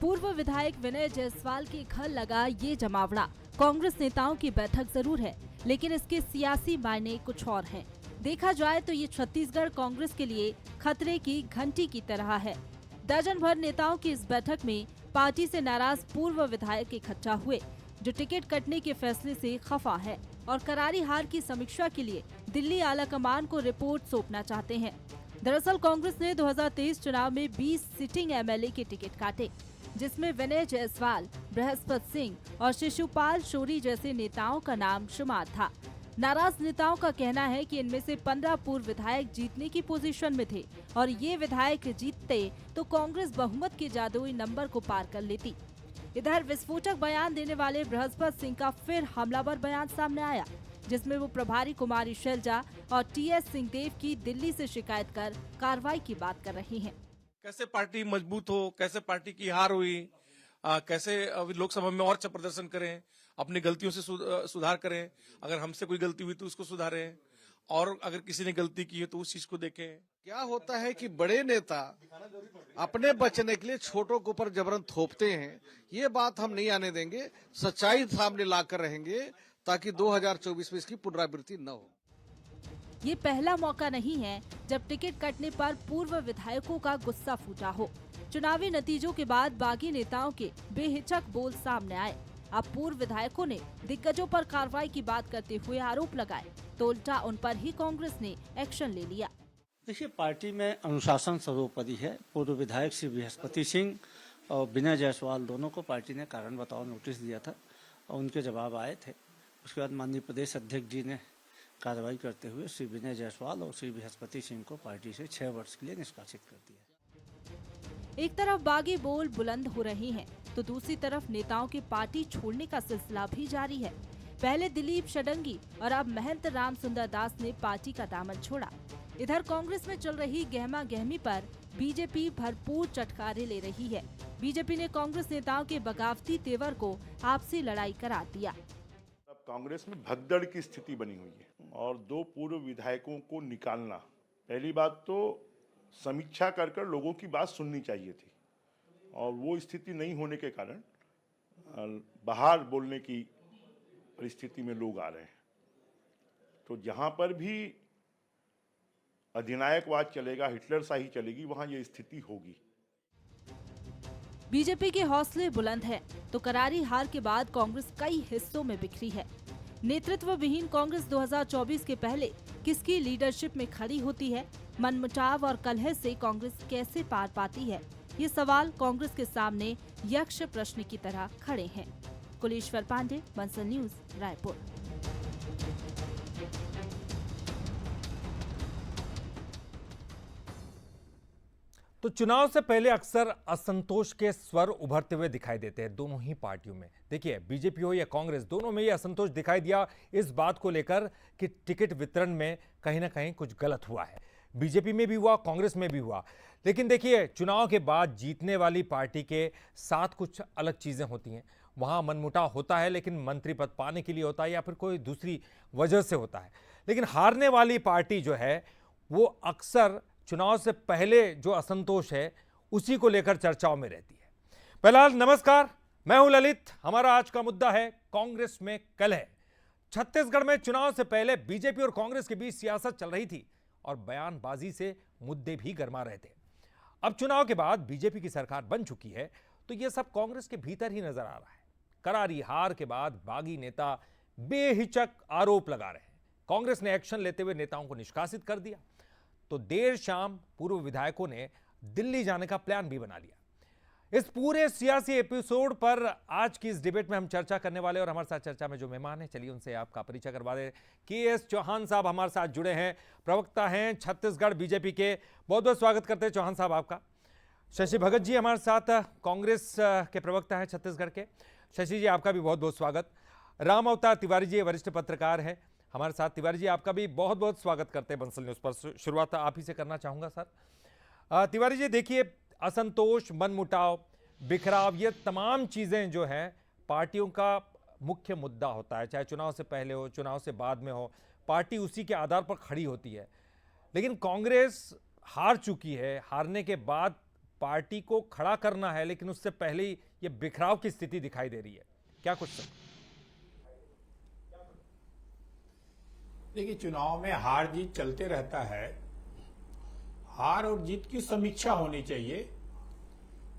पूर्व विधायक विनय जायसवाल के घर लगा ये जमावड़ा। कांग्रेस नेताओं की बैठक जरूर है, लेकिन इसके सियासी मायने कुछ और हैं। देखा जाए तो ये छत्तीसगढ़ कांग्रेस के लिए खतरे की घंटी की तरह है। दर्जन भर नेताओं की इस बैठक में पार्टी से नाराज पूर्व विधायक इकट्ठा हुए, जो टिकट कटने के फैसले से खफा है और करारी हार की समीक्षा के लिए दिल्ली आलाकमान को रिपोर्ट सौंपना चाहते हैं। दरअसल कांग्रेस ने 2023 चुनाव में 20 सिटिंग एमएलए के टिकट काटे, जिसमें विनय जायसवाल, बृहस्पति सिंह और शिशुपाल शोरी जैसे नेताओं का नाम शुमार था। नाराज नेताओं का कहना है कि इनमें से 15 पूर्व विधायक जीतने की पोजीशन में थे और ये विधायक जीतते तो कांग्रेस बहुमत के जादुई नंबर को पार कर लेती। इधर विस्फोटक बयान देने वाले बृहस्पति सिंह का फिर हमलावर बयान सामने आया, जिसमें वो प्रभारी कुमारी शैलजा और टीएस सिंहदेव की दिल्ली से शिकायत कर कार्रवाई की बात कर रही हैं। कैसे पार्टी मजबूत हो, कैसे पार्टी की हार हुई, कैसे लोकसभा में और अच्छा प्रदर्शन करें, अपनी गलतियों से सुधार करें, अगर हमसे कोई गलती हुई तो उसको सुधारें और अगर किसी ने गलती की है तो उस चीज को देखें। क्या होता है कि बड़े नेता अपने बचने के लिए छोटों के ऊपर जबरन थोपते हैं। ये बात हम नहीं आने देंगे, सच्चाई सामने लाकर रहेंगे ताकि 2024 में इसकी पुनरावृत्ति न हो। ये पहला मौका नहीं है जब टिकट कटने पर पूर्व विधायकों का गुस्सा फूटा हो। चुनावी नतीजों के बाद बागी नेताओं के बेहिचक बोल सामने आए। अब पूर्व विधायकों ने दिग्गजों पर कार्रवाई की बात करते हुए आरोप लगाए, तो उल्टा उन पर ही कांग्रेस ने एक्शन ले लिया। देखिए, पार्टी में अनुशासन सर्वोपरि है। पूर्व विधायक श्री बृहस्पति सिंह और विनय जायसवाल दोनों को पार्टी ने कारण बताओ नोटिस दिया था और उनके जवाब आए थे। उसके बाद माननीय प्रदेश अध्यक्ष जी ने कार्रवाई करते हुए श्री विनय जायसवाल और श्री बृहस्पति सिंह को पार्टी से 6 वर्ष के लिए निष्कासित कर दिया। एक तरफ बागी बोल बुलंद हो रहे हैं, तो दूसरी तरफ नेताओं के पार्टी छोड़ने का सिलसिला भी जारी है। पहले दिलीप षडंगी और अब महंत राम सुंदर दास ने पार्टी का दामन छोड़ा। इधर कांग्रेस में चल रही गहमा गहमी पर बीजेपी भरपूर चटखारे ले रही है। बीजेपी ने कांग्रेस नेताओं के बगावती तेवर को आपसी लड़ाई करार दिया। अब कांग्रेस में भगदड़ की स्थिति बनी हुई है और 2 पूर्व विधायकों को निकालना, पहली बात तो समीक्षा कर लोगों की बात सुननी चाहिए थी और वो स्थिति नहीं होने के कारण बाहर बोलने की परिस्थिति में लोग आ रहे हैं। तो जहां पर भी अधिनायकवाद चलेगा, हिटलरशाही चलेगी, वहां ये स्थिति होगी। बीजेपी के हौसले बुलंद हैं, तो करारी हार के बाद कांग्रेस कई हिस्सों में बिखरी है। नेतृत्व विहीन कांग्रेस 2024 के पहले किसकी लीडरशिप में खड़ी होती है? मनमुटाव और कलह से कांग्रेस कैसे पार पाती है? ये सवाल कांग्रेस के सामने यक्ष प्रश्न की तरह खड़े हैं। कुलेश्वर पांडे, बंसल न्यूज, रायपुर। तो चुनाव से पहले अक्सर असंतोष के स्वर उभरते हुए दिखाई देते हैं दोनों ही पार्टियों में। देखिए, बीजेपी हो या कांग्रेस, दोनों में ये असंतोष दिखाई दिया इस बात को लेकर कि टिकट वितरण में कहीं ना कहीं कुछ गलत हुआ है। बीजेपी में भी हुआ, कांग्रेस में भी हुआ। लेकिन देखिए, चुनाव के बाद जीतने वाली पार्टी के साथ कुछ अलग चीजें होती हैं। वहां मनमुटाव होता है, लेकिन मंत्री पद पाने के लिए होता है या फिर कोई दूसरी वजह से होता है। लेकिन हारने वाली पार्टी जो है वो अक्सर चुनाव से पहले जो असंतोष है उसी को लेकर चर्चाओं में रहती है। फिलहाल नमस्कार, मैं हूं ललित। हमारा आज का मुद्दा है कांग्रेस में कलह। छत्तीसगढ़ में चुनाव से पहले बीजेपी और कांग्रेस के बीच सियासत चल रही थी और बयानबाजी से मुद्दे भी गरमा रहे थे। अब चुनाव के बाद बीजेपी की सरकार बन चुकी है, तो यह सब कांग्रेस के भीतर ही नजर आ रहा है। करारी हार के बाद बागी नेता बेहिचक आरोप लगा रहे हैं। कांग्रेस ने एक्शन लेते हुए नेताओं को निष्कासित कर दिया, तो देर शाम पूर्व विधायकों ने दिल्ली जाने का प्लान भी बना लिया। इस पूरे सियासी एपिसोड पर आज की इस डिबेट में हम चर्चा करने वाले, और हमारे साथ चर्चा में जो मेहमान हैं, चलिए उनसे आपका परिचय करवा दें। के.एस. चौहान साहब हमारे साथ जुड़े हैं, प्रवक्ता हैं छत्तीसगढ़ बीजेपी के। बहुत बहुत स्वागत करते हैं चौहान साहब आपका। शशि भगत जी हमारे साथ कांग्रेस के प्रवक्ता हैं छत्तीसगढ़ के। शशि जी, आपका भी बहुत बहुत स्वागत। राम अवतार तिवारी जी वरिष्ठ पत्रकार हैं हमारे साथ। तिवारी जी, आपका भी बहुत बहुत स्वागत करते हैं बंसल न्यूज़ पर। शुरुआत आप ही से करना चाहूँगा सर। तिवारी जी, देखिए, असंतोष, मनमुटाव, बिखराव, ये तमाम चीज़ें जो हैं पार्टियों का मुख्य मुद्दा होता है, चाहे चुनाव से पहले हो, चुनाव से बाद में हो। पार्टी उसी के आधार पर खड़ी होती है। लेकिन कांग्रेस हार चुकी है, हारने के बाद पार्टी को खड़ा करना है, लेकिन उससे पहले ही ये बिखराव की स्थिति दिखाई दे रही है। क्या कुछ सर? देखिए, चुनाव में हार जीत चलते रहता है। हार और जीत की समीक्षा होनी चाहिए।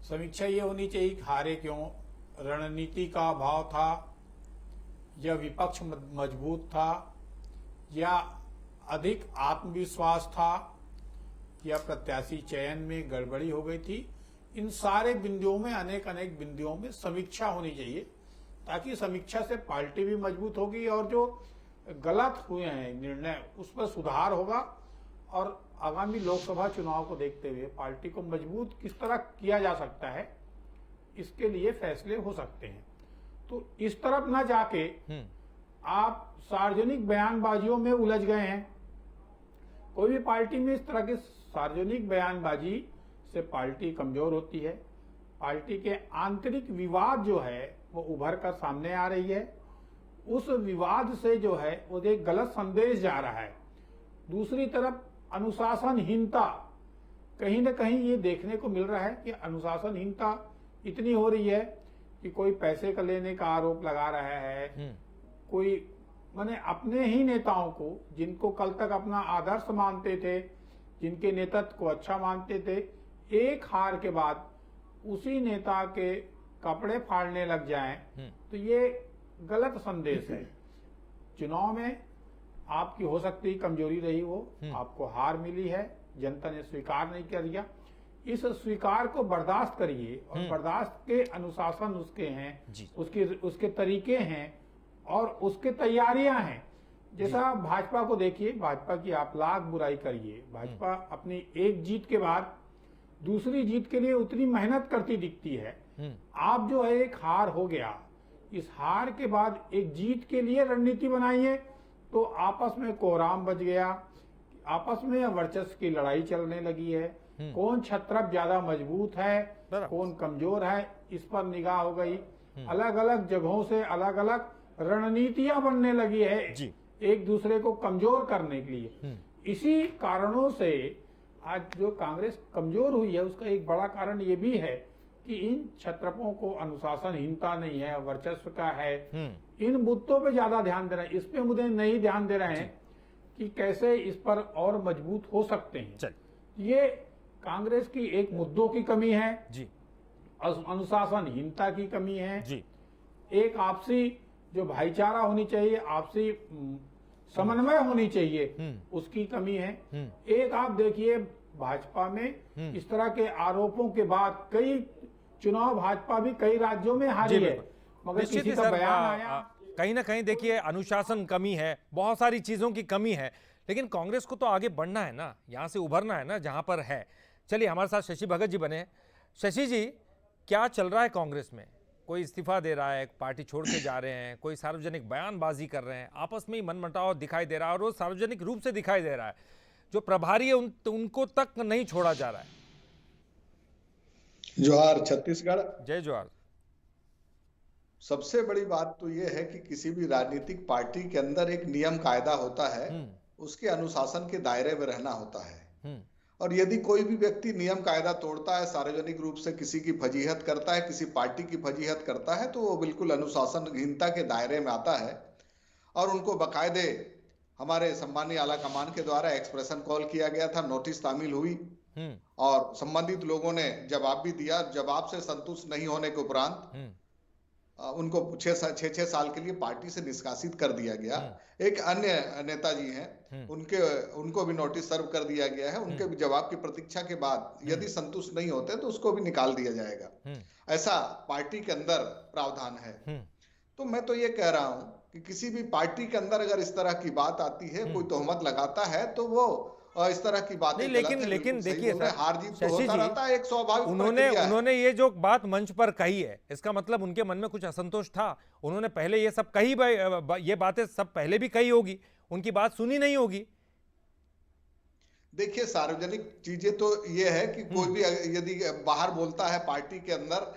समीक्षा ये होनी चाहिए कि हारे क्यों, रणनीति का अभाव था या विपक्ष मजबूत था या अधिक आत्मविश्वास था या प्रत्याशी चयन में गड़बड़ी हो गई थी। इन सारे बिंदुओं में, अनेक बिंदुओं में समीक्षा होनी चाहिए, ताकि समीक्षा से पार्टी भी मजबूत होगी और जो गलत हुए हैं निर्णय उस पर सुधार होगा और आगामी लोकसभा चुनाव को देखते हुए पार्टी को मजबूत किस तरह किया जा सकता है, इसके लिए फैसले हो सकते हैं। तो इस तरफ ना जाके आप सार्वजनिक बयानबाजियों में उलझ गए हैं। कोई भी पार्टी में इस तरह की सार्वजनिक बयानबाजी से पार्टी कमजोर होती है। पार्टी के आंतरिक विवाद जो है वो उभर कर सामने आ रही है। उस विवाद से जो है वो एक गलत संदेश जा रहा है। दूसरी तरफ अनुशासनहीनता, कहीं न कहीं ये देखने को मिल रहा है कि अनुशासनहीनता इतनी हो रही है कि कोई पैसे का लेने का आरोप लगा रहा है, कोई माने अपने ही नेताओं को, जिनको कल तक अपना आदर्श मानते थे, जिनके नेतृत्व को अच्छा मानते थे, एक हार के बाद उसी नेता के कपड़े फाड़ने लग जाएं, तो ये गलत संदेश है। चुनाव में आपकी हो सकती कमजोरी रही हो, आपको हार मिली है, जनता ने स्वीकार नहीं कर दिया, इस स्वीकार को बर्दाश्त करिए और बर्दाश्त के अनुशासन उसके हैं, उसके तरीके हैं और उसके तैयारियां हैं। जैसा भाजपा को देखिए, भाजपा की आप लाख बुराई करिए, भाजपा अपनी एक जीत के बाद दूसरी जीत के लिए उतनी मेहनत करती दिखती है। आप जो है एक हार हो गया, इस हार के बाद एक जीत के लिए रणनीति बनाइए, तो आपस में कोहराम बच गया, आपस में वर्चस्व की लड़ाई चलने लगी है। कौन छत्रप ज्यादा मजबूत है, कौन कमजोर है, इस पर निगाह हो गई। अलग अलग जगहों से अलग अलग रणनीतियां बनने लगी है एक दूसरे को कमजोर करने के लिए। इसी कारणों से आज जो कांग्रेस कमजोर हुई है, उसका एक बड़ा कारण ये भी है कि इन छत्रपों को अनुशासनहीनता नहीं है, वर्चस्व का है। इन मुद्दों पे ज्यादा ध्यान दे रहे हैं, इस पे मुद्दे नहीं ध्यान दे रहे हैं कि कैसे इस पर और मजबूत हो सकते हैं। ये कांग्रेस की एक मुद्दों की कमी है, अनुशासनहीनता की कमी है, एक आपसी जो भाईचारा होनी चाहिए, आपसी समन्वय होनी चाहिए, उसकी कमी है। एक आप देखिए, भाजपा में इस तरह के आरोपों के बाद कई चुनाव भाजपा भी कई राज्यों में हारी है, मगर किसी का बयान आया। कहीं ना कहीं देखिए अनुशासन कमी है, बहुत सारी चीजों की कमी है, लेकिन कांग्रेस को तो आगे बढ़ना है ना, यहां से उभरना है ना जहां पर है। चलिए, हमारे साथ शशि भगत जी बने। शशि जी, क्या चल रहा है कांग्रेस में? कोई इस्तीफा दे रहा है, पार्टी छोड़ के जा रहे हैं, कोई सार्वजनिक बयानबाजी कर रहे हैं, आपस में ही मनमुटाव दिखाई दे रहा है और वो सार्वजनिक रूप से दिखाई दे रहा है। जो प्रभारी है उनको तक नहीं छोड़ा जा रहा है। जोहार छत्तीसगढ़। जय जोहार। सबसे बड़ी बात तो यह है कि किसी भी राजनीतिक पार्टी के अंदर एक नियम कायदा होता है, उसके अनुशासन के दायरे में रहना होता है। और यदि कोई भी व्यक्ति नियम कायदा तोड़ता है, सार्वजनिक रूप से किसी की फजीहत करता है, किसी पार्टी की फजीहत करता है, तो वो बिल्कुल अनुशासनहीनता के दायरे में आता है। और उनको बाकायदे हमारे सम्मानीय आला कमान के द्वारा एक्सप्रेशन कॉल किया गया था, नोटिस तामील हुई और संबंधित लोगों ने जवाब भी दिया। जवाब से संतुष्ट नहीं होने के उपरांत उनको 6 साल के लिए पार्टी से निष्कासित कर दिया गया। एक अन्य नेताजी हैं, उनको भी नोटिस सर्व कर दिया गया है। उनके भी जवाब की प्रतीक्षा के बाद यदि संतुष्ट नहीं होते तो उसको भी निकाल दिया जाएगा। ऐसा पार्टी के अंदर प्रावधान है। तो मैं तो ये कह रहा हूं कि किसी भी पार्टी के अंदर अगर इस तरह की बात आती है, कोई तोहमत लगाता है, तो वो इस तरह की बातें लेकिन देखिए सर, हार जीत तो होता रहता है, एक स्वाभाविक उन्होंने ये जो बात मंच पर कही है, इसका मतलब उनके मन में कुछ असंतोष था। उन्होंने पहले ये सब कही, ये बातें सब पहले भी कही होगी, उनकी बात सुनी नहीं होगी। देखिए, सार्वजनिक चीजें तो ये है कि कोई भी यदि बाहर बोलता है पार्टी के अंदर,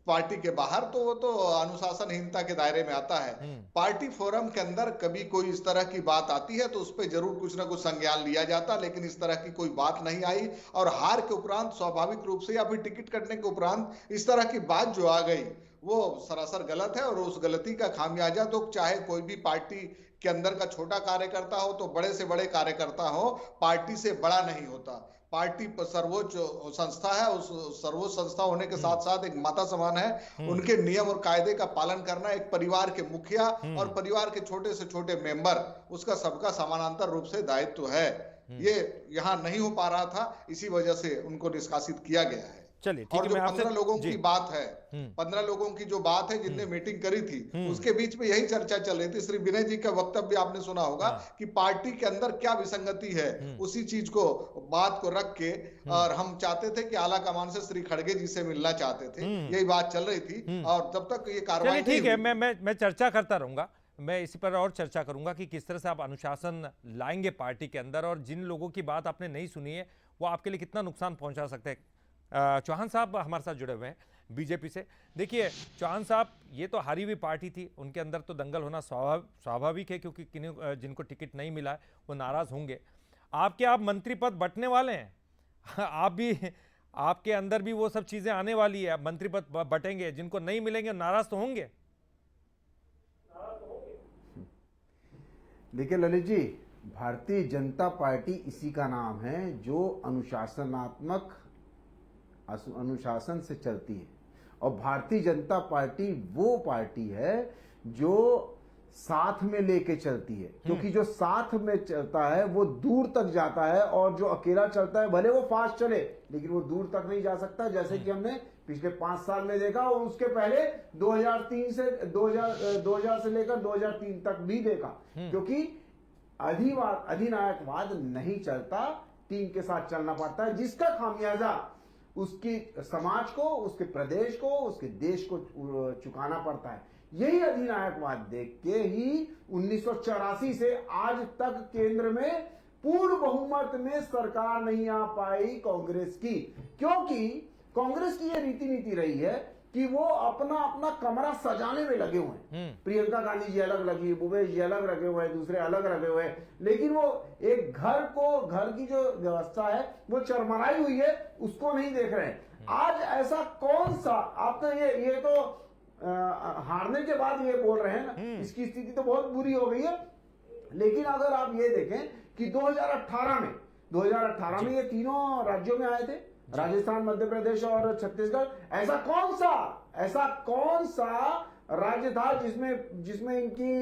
पार्टी के बाहर, तो वो तो अनुशासनहीनता के दायरे में आता है। पार्टी फोरम के अंदर कभी कोई इस तरह की बात आती है तो उस पर जरूर कुछ ना कुछ संज्ञान लिया जाता, लेकिन इस तरह की कोई बात नहीं आई। और हार के उपरांत स्वाभाविक रूप से या फिर टिकट कटने के उपरांत इस तरह की बात जो आ गई वो सरासर गलत है। और उस गलती का खामियाजा तो चाहे कोई भी पार्टी के अंदर का छोटा कार्यकर्ता हो तो बड़े से बड़े कार्यकर्ता हो, पार्टी से बड़ा नहीं होता। पार्टी सर्वोच्च संस्था है, उस सर्वोच्च संस्था होने के साथ साथ एक माता समान है। उनके नियम और कायदे का पालन करना एक परिवार के मुखिया और परिवार के छोटे से छोटे मेंबर, उसका सबका समानांतर रूप से दायित्व है। ये यहाँ नहीं हो पा रहा था, इसी वजह से उनको निष्कासित किया गया है। चलिए ठीक और है, जो मैं आपसे 15 लोगों की बात है, 15 लोगों की जो बात है जिनने मीटिंग करी थी, उसके बीच में यही चर्चा चल रही थी। श्री विनय जी का वक्तव्य आपने सुना होगा कि पार्टी के अंदर क्या विसंगति है, उसी चीज को बात को रख के, और हम चाहते थे कि आला कमान से श्री खड़गे जी से मिलना चाहते थे, यही बात चल रही थी। और जब तक ये कार्रवाई ठीक है, मैं चर्चा करता रहूंगा, मैं इसी पर और चर्चा करूंगा कि किस तरह से आप अनुशासन लाएंगे पार्टी के अंदर, और जिन लोगों की बात आपने नहीं सुनी है वो आपके लिए कितना नुकसान पहुंचा सकते हैं। चौहान साहब हमारे साथ जुड़े हुए हैं बीजेपी से। देखिए चौहान साहब, ये तो हारी हुई पार्टी थी, उनके अंदर तो दंगल होना स्वाभाविक है, क्योंकि जिनको टिकट नहीं मिला है वो नाराज होंगे। आप मंत्री पद बंटने वाले हैं, आप भी, आपके अंदर भी वो सब चीजें आने वाली है, मंत्री पद बटेंगे, जिनको नहीं मिलेंगे नाराज तो होंगे। देखिए ललित जी, भारतीय जनता पार्टी इसी का नाम है जो अनुशासन से चलती है। और भारतीय जनता पार्टी वो पार्टी है जो साथ में लेके चलती है, क्योंकि जो साथ में चलता है वो दूर तक जाता है, और जो अकेला चलता है भले वो फास्ट चले लेकिन वो दूर तक नहीं जा सकता, जैसे कि हमने पिछले 5 साल में देखा, और उसके पहले 2003 से 2000 से लेकर 2003 तक भी देखा। क्योंकि अधिनायकवाद नहीं चलता, टीम के साथ चलना पड़ता है, जिसका खामियाजा उसकी समाज को, उसके प्रदेश को, उसके देश को चुकाना पड़ता है। यही अधिनायकवाद देख के ही 1984 से आज तक केंद्र में पूर्ण बहुमत में सरकार नहीं आ पाई कांग्रेस की, क्योंकि कांग्रेस की यह रीति नीति रही है कि वो अपना अपना कमरा सजाने में लगे हुए हैं। प्रियंका गांधी जी अलग लगी, भूपेश जी अलग लगे हुए हैं, दूसरे अलग लगे हुए हैं, लेकिन वो एक घर की जो व्यवस्था है वो चरमराई हुई है, उसको नहीं देख रहे हैं। आज ऐसा कौन सा, आप तो ये तो हारने के बाद ये बोल रहे हैं ना, इसकी स्थिति तो बहुत बुरी हो गई है। लेकिन अगर आप ये देखें कि 2018 में ये तीनों राज्यों में आए थे, राजस्थान, मध्य प्रदेश और छत्तीसगढ़। ऐसा कौन सा राज्य था जिसमें इनकी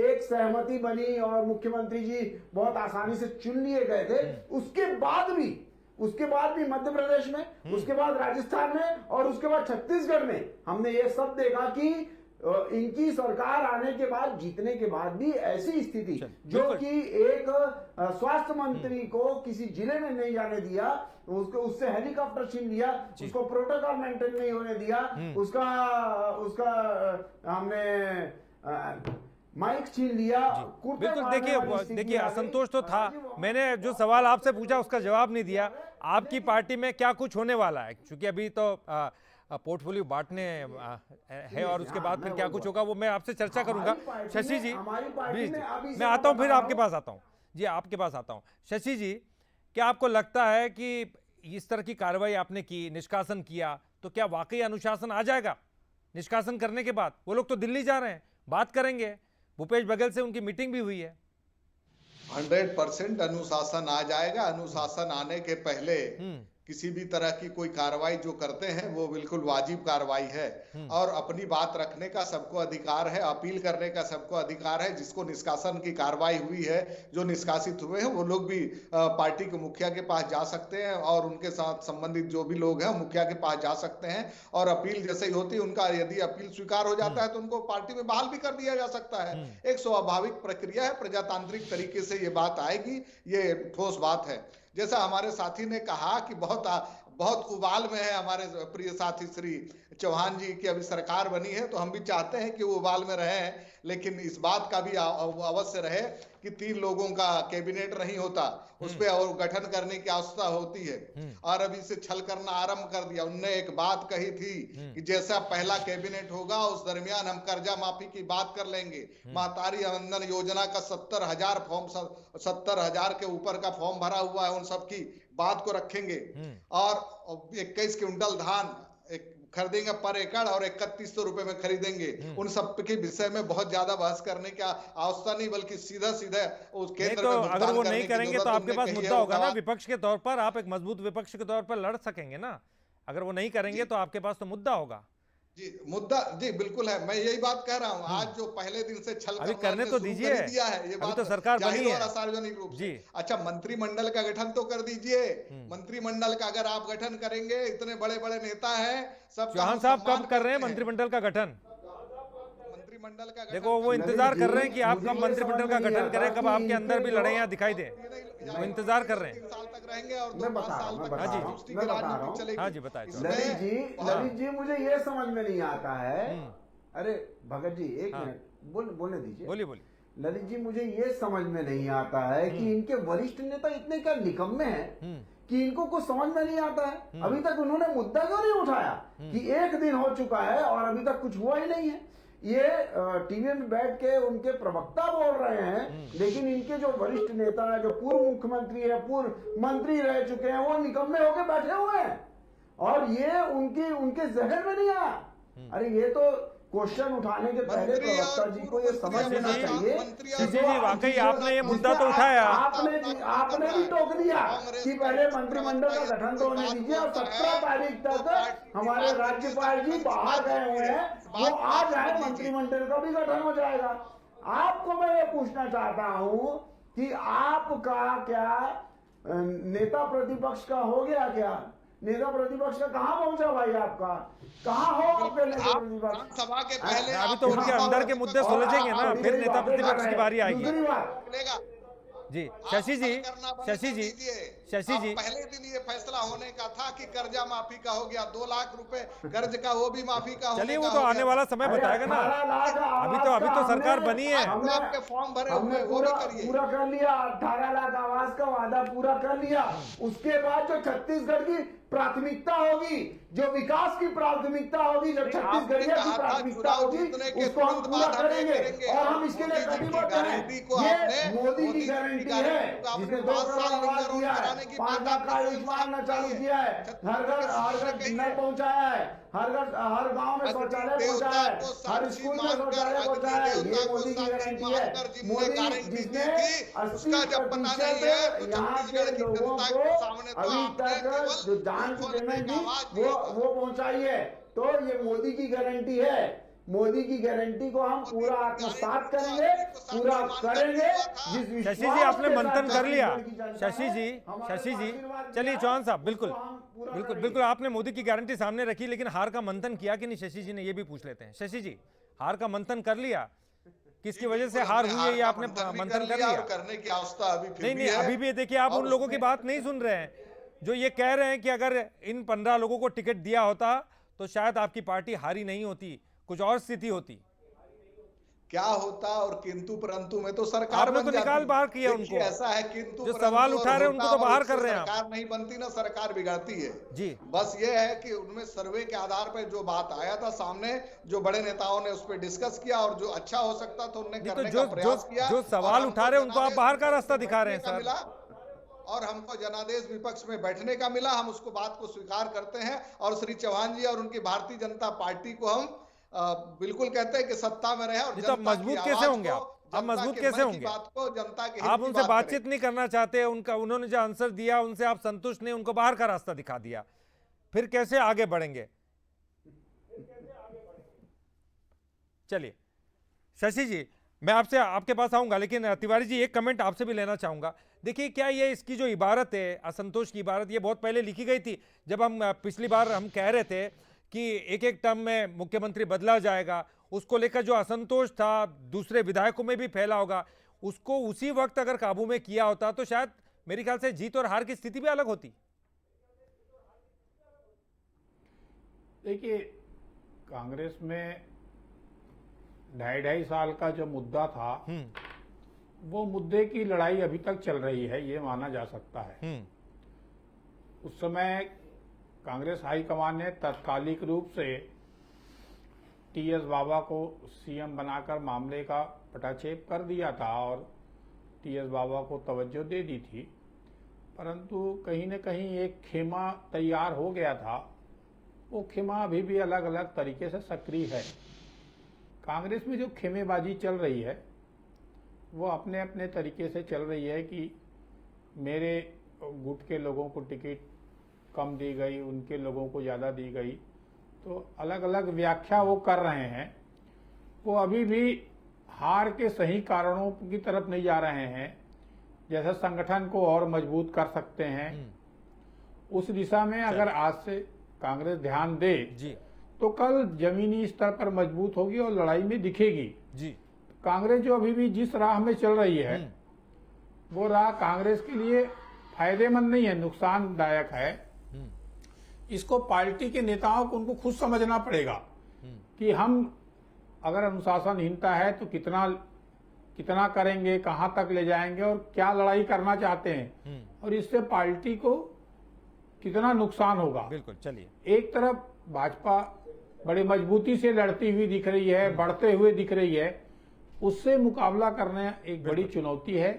एक सहमति बनी और मुख्यमंत्री जी बहुत आसानी से चुन लिए गए थे। उसके बाद भी मध्य प्रदेश में, उसके बाद राजस्थान में और उसके बाद छत्तीसगढ़ में हमने ये सब देखा कि इनकी सरकार आने के बाद, जीतने के बाद भी ऐसी स्थिति, जो कि एक स्वास्थ्य मंत्री को किसी जिले में नहीं जाने दिया, उससे हेलीकॉप्टर छीन लिया, उसको प्रोटोकॉल मेंटेन नहीं होने दिया, उसका हमने माइक छीन लिया। बिल्कुल, देखिए असंतोष तो था। मैंने जो सवाल आपसे पूछा उसका जवाब नहीं दिया। आपकी पार्टी में क्या कुछ होने वाला है, क्योंकि अभी तो पोर्टफोलियो बांटने है, और उसके बाद फिर क्या कुछ होगा वो मैं आपसे चर्चा करूंगा। शशि जी, मैं आता हूं, फिर आपके पास आता हूं जी, आपके पास आता हूं। शशि जी, क्या आपको लगता है कि इस तरह की कार्रवाई आपने की, निष्कासन किया, तो क्या वाकई अनुशासन आ जाएगा? निष्कासन करने के बाद वो लोग तो दिल्ली जा रहे हैं, बात करेंगे, भूपेश बघेल से उनकी मीटिंग भी हुई है। 100% अनुशासन आ जाएगा। अनुशासन आने के पहले किसी भी तरह की कोई कार्रवाई जो करते हैं वो बिल्कुल वाजिब कार्रवाई है, और अपनी बात रखने का सबको अधिकार है, अपील करने का सबको अधिकार है। जिसको निष्कासन की कार्रवाई हुई है, जो निष्कासित हुए हैं, वो लोग भी पार्टी के मुखिया के पास जा सकते हैं, और उनके साथ संबंधित जो भी लोग हैं मुखिया के पास जा सकते हैं, और अपील जैसे ही होती है उनका, यदि अपील स्वीकार हो जाता है तो उनको पार्टी में बहाल भी कर दिया जा सकता है। एक स्वाभाविक प्रक्रिया है, प्रजातांत्रिक तरीके से ये बात आएगी, ये ठोस बात है। जैसा हमारे साथी ने कहा कि बहुत बहुत उबाल में है हमारे प्रिय साथी श्री चौहान जी की अभी सरकार बनी है, तो हम भी चाहते हैं कि वो उबाल में रहे, लेकिन इस बात का भी अवश्य रहे कि 3 लोगों का कैबिनेट नहीं होता, उस पर और गठन करने की आवश्यकता होती है। और अभी से छल करना आरंभ कर दिया। उनने एक बात कही थी कि जैसा पहला कैबिनेट होगा उस दरमियान हम कर्जा माफी की बात कर लेंगे। महतारी वंदन योजना का 70,000 फॉर्म, 70,000 के ऊपर का फॉर्म भरा हुआ है, उन सब की बात को रखेंगे। और 21 क्विंटल धान खरीदेंगे पर एकड़ और 3100 रुपए में खरीदेंगे। उन सब के विषय में बहुत ज्यादा बहस करने की आवश्यकता नहीं, बल्कि सीधा सीधा उस केंद्र तो में अगर वो नहीं करेंगे तो आपके पास मुद्दा होगा ना, और विपक्ष के तौर पर आप एक मजबूत विपक्ष के तौर पर लड़ सकेंगे ना। अगर वो नहीं करेंगे तो आपके पास तो मुद्दा होगा। जी मुद्दा जी बिल्कुल है, मैं यही बात कह रहा हूँ। आज जो पहले दिन से छल अभी करने तो दीजिए, दिया है, ये अभी बात तो सरकार बनी है सार्वजनिक रूप जी। से। अच्छा, मंत्रिमंडल का गठन तो कर दीजिए। मंत्रिमंडल का अगर आप गठन करेंगे, इतने बड़े बड़े नेता हैं सब। चौहान साहब कब कर रहे हैं मंत्रिमंडल का गठन? मंत्रिमंडल का देखो वो इंतजार कर रहे हैं कि आप कब मंत्रिमंडल का गठन करें, कब आपके अंदर भी लड़ाइयां दिखाई दे, वो इंतजार कर रहे हैं। 3 साल तक रहेंगे और मैं 2-5 साल तक बता रहा हूं, सृष्टि मैं की बता रहा राजनीति हूं। चलेगी। हाँ जी बताइए। ललित जी मुझे ये समझ में नहीं आता है। अरे भगत जी एक मिनट बोलने दीजिए। बोलिए बोलिए। ललित जी मुझे ये समझ में नहीं आता है कि इनके वरिष्ठ नेता इतने क्या निकम्मे हैं कि इनको कुछ समझ में नहीं आता है। अभी तक उन्होंने मुद्दा क्यों नहीं उठाया कि 1 दिन हो चुका है और अभी तक कुछ हुआ ही नहीं है। ये टीवी में बैठ के उनके प्रवक्ता बोल रहे हैं, लेकिन इनके जो वरिष्ठ नेता है, जो पूर्व मुख्यमंत्री है, पूर्व मंत्री रह चुके हैं, वो निकम्मे होके बैठे हुए हैं और ये उनके जहन में नहीं आया। अरे ये तो क्वेश्चन उठाने के पहले प्रवक्ता जी को ये समझ लेना चाहिए। जी वाकई आपने ये मुद्दा तो उठाया। आपने भी टोक दिया कि पहले मंत्रिमंडल का गठन तो होने दीजिए और 17 तारीख तक हमारे राज्यपाल जी बाहर गए हुए हैं, वो आ जाए मंत्रिमंडल का भी गठन हो जाएगा। आपको मैं ये पूछना चाहता हूँ कि आपका क्या नेता प्रतिपक्ष का हो गया क्या? नेता प्रतिपक्ष का कहाँ पहुंचा भाई? आपका कहाँ हो आपके नेता प्रतिपक्ष? सभा के पहले अभी तो उनके अंदर के मुद्दे सुलझेंगे ना, फिर नेता प्रतिपक्ष की बारी आएगी। दूसरी बात जी शशि जी, शशि जी पहले दिन ये फैसला होने का था कि कर्जा माफी का हो गया, 2 लाख रुपए कर्ज का, वो भी माफी का। चलिए वो तो आने वाला समय बताएगा ना। अभी तो सरकार बनी है। हमने आपके फॉर्म भरे हुए, वो भी करिए। पूरा कर लिया, 18 लाख आवास का वादा पूरा कर लिया। उसके बाद जो छत्तीसगढ़ की प्राथमिकता होगी, जो विकास की प्राथमिकता होगी, जो छत्तीसगढ़िया की प्राथमिकता होगी, उसको हम पूरा करेंगे और हम इसके लिए कटिबद्ध हैं। ये मोदी की गारंटी है, जिसने 2 करोड़ आवास दिया है, 5 लाख का आयुष्मान चालू किया है, हर घर नल पहुंचाया है, हर गांव में शौचालय पहुंचाया है, हर स्कूल में शौचालय पहुंचाया है। ये मोदी की गारंटी है। मोदी जिसने 80% यहाँ के लोगों को अभी तक जो जान की पेमेंट दी वो पहुंचाई है। तो ये मोदी की गारंटी है। मोदी की गारंटी को हम पूरा आत्मसात करेंगे, पूरा करेंगे। शशि जी आपने मंथन कर लिया। शशि जी चलिए चौहान साहब, बिल्कुल बिल्कुल बिल्कुल आपने मोदी की गारंटी सामने रखी, लेकिन हार का मंथन किया कि नहीं शशि जी ने, ये भी पूछ लेते हैं। शशि जी हार का मंथन कर लिया, किसकी वजह से हार हुई है ये आपने मंथन कर लिया? करने की आवश्यकता अभी नहीं अभी भी देखिए आप उन लोगों की बात नहीं सुन रहे हैं जो ये कह रहे हैं कि अगर इन 15 लोगों को टिकट दिया होता तो शायद आपकी पार्टी हारी नहीं होती, कुछ और स्थिति होती। क्या होता और किंतु परंतु में तो सरकार आपने तो निकाल बाहर किया उनको। ऐसा है किंतु जो सवाल उठा रहे हैं उनको तो बाहर कर रहे हैं। सरकार नहीं बनती ना सरकार बिगड़ती है जी। बस ये है कि उनमें सर्वे के आधार पर जो बात आया था सामने, जो बड़े नेताओं ने उस पर डिस्कस किया और जो अच्छा हो सकता था उन्होंने करने का प्रयास किया। जो सवाल उठा रहे हैं उनको आप बाहर का रास्ता दिखा रहे हैं सर। और हमको जनादेश विपक्ष में बैठने का मिला, हम उसको बात को स्वीकार करते हैं और श्री चौहान जी और उनकी भारतीय जनता पार्टी को हम बिल्कुल कहते हैं कि सत्ता में रहे। और तो मजबूत कैसे होंगे आप मजबूत कैसे होंगे? बात को जनता के आप उनसे बातचीत नहीं करना चाहते, उन्होंने जो आंसर दिया उनसे आप संतुष्ट नहीं, उनको बाहर का रास्ता दिखा दिया, फिर कैसे आगे बढ़ेंगे? चलिए शशि जी मैं आपके पास आऊंगा, लेकिन तिवारी जी एक कमेंट आपसे भी लेना चाहूंगा। देखिए क्या ये इसकी जो इबारत है, असंतोष की इबारत, ये बहुत पहले लिखी गई थी जब हम पिछली बार हम कह रहे थे कि एक टर्म में मुख्यमंत्री बदला जाएगा, उसको लेकर जो असंतोष था दूसरे विधायकों में भी फैला होगा, उसको उसी वक्त अगर काबू में किया होता तो शायद मेरे ख्याल से जीत और हार की स्थिति भी अलग होती। देखिए, कांग्रेस में 2.5 साल का जो मुद्दा था, वो मुद्दे की लड़ाई अभी तक चल रही है, ये माना जा सकता है। उस समय कांग्रेस हाईकमान ने तात्कालिक रूप से टीएस बाबा को सीएम बनाकर मामले का पटाक्षेप कर दिया था और टीएस बाबा को तवज्जो दे दी थी, परंतु कहीं न कहीं एक खेमा तैयार हो गया था। वो खेमा अभी भी अलग अलग तरीके से सक्रिय है। कांग्रेस में जो खेमेबाजी चल रही है वो अपने अपने तरीके से चल रही है कि मेरे गुट के लोगों को टिकट कम दी गई, उनके लोगों को ज़्यादा दी गई, तो अलग अलग व्याख्या वो कर रहे हैं। वो अभी भी हार के सही कारणों की तरफ नहीं जा रहे हैं, जैसे संगठन को और मजबूत कर सकते हैं, उस दिशा में अगर आज से कांग्रेस ध्यान दे जी, तो कल जमीनी स्तर पर मजबूत होगी और लड़ाई में दिखेगी। जी, कांग्रेस जो अभी भी जिस राह में चल रही है वो राह कांग्रेस के लिए फायदेमंद नहीं है, नुकसानदायक है। इसको पार्टी के नेताओं को उनको खुद समझना पड़ेगा कि हम अगर अनुशासनहीनता है तो कितना करेंगे, कहां तक ले जाएंगे और क्या लड़ाई करना चाहते हैं और इससे पार्टी को कितना नुकसान होगा। बिल्कुल। चलिए, एक तरफ भाजपा बड़ी मजबूती से लड़ती हुई दिख रही है, बढ़ते हुए दिख रही है, उससे मुकाबला करना एक बड़ी चुनौती है।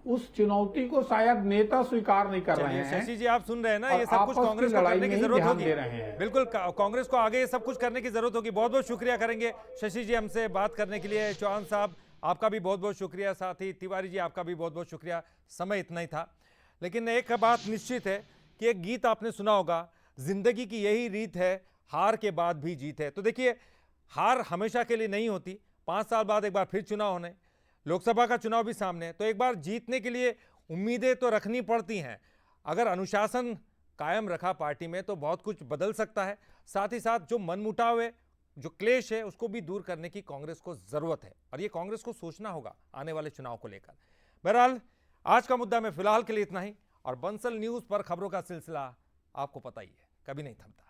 उस चुनौती को शायद नेता स्वीकार नहीं कर रहे हैं। शशि जी, आप सुन रहे हैं ना, और ये सब कुछ आपस कांग्रेस की को लड़ाई करने की में ही जरूरत ध्यान होगी। दे रहे हैं। बिल्कुल, कांग्रेस को आगे ये सब कुछ करने की जरूरत होगी। बहुत बहुत शुक्रिया करेंगे शशि जी हमसे बात करने के लिए। चौहान साहब, आपका भी बहुत बहुत शुक्रिया, साथ ही तिवारी जी आपका भी बहुत बहुत शुक्रिया। समय इतना ही था, लेकिन एक बात निश्चित है कि एक गीत आपने सुना होगा, जिंदगी की यही रीत है, हार के बाद भी जीत है। तो देखिए, हार हमेशा के लिए नहीं होती। 5 साल बाद एक बार फिर चुनाव होने, लोकसभा का चुनाव भी सामने है, तो एक बार जीतने के लिए उम्मीदें तो रखनी पड़ती हैं। अगर अनुशासन कायम रखा पार्टी में तो बहुत कुछ बदल सकता है। साथ ही साथ जो मनमुटाव है, जो क्लेश है, उसको भी दूर करने की कांग्रेस को जरूरत है और ये कांग्रेस को सोचना होगा आने वाले चुनाव को लेकर। बहरहाल, आज का मुद्दा में फिलहाल के लिए इतना ही, और बंसल न्यूज पर खबरों का सिलसिला आपको पता ही है, कभी नहीं थमता।